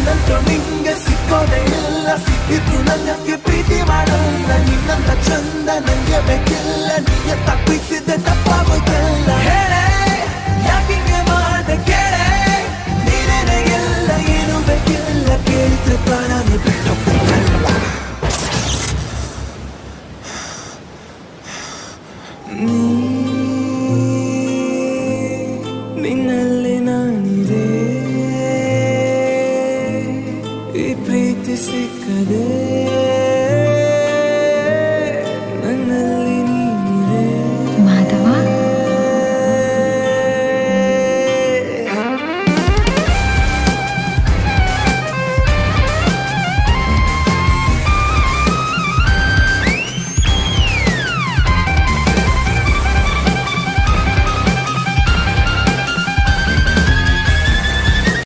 ನಾನಂತೂ ನಿಂಗೆ ಸಿಕ್ಕೋದೇ ಇಲ್ಲ, ಸಿಕ್ಕಿದ್ರು ನನಗೆ ಪ್ರೀತಿ ಮಾಡಲ್ಲ. ನಿನ್ನಂತ ಚಂದ ನಂಗೆ ಬೇಕಿಲ್ಲ, ನೀಯ ತಪ್ಪಿಸಿದ್ದೆ ತಪ್ಪಾಗೋದಲ್ಲ. ಹೇಳೆ ಯಾಕಿಂಗೆ ಮಾಡ ಕೇಳೆ, ನೀನೇನೆ ಎಲ್ಲ ಏನು ಬೇಕಿಲ್ಲ, ಕೇಳಿದ್ರೆ ಪ್ರಾಣನೇ ಬಿಟ್ಟೋಗ್ಬೇಕಲ್ಲ. ನಿನ್ನಲ್ಲಿ ನಾನಿದೆ, ಈ ಪ್ರೀತಿ ಸಿಕ್ಕದೆ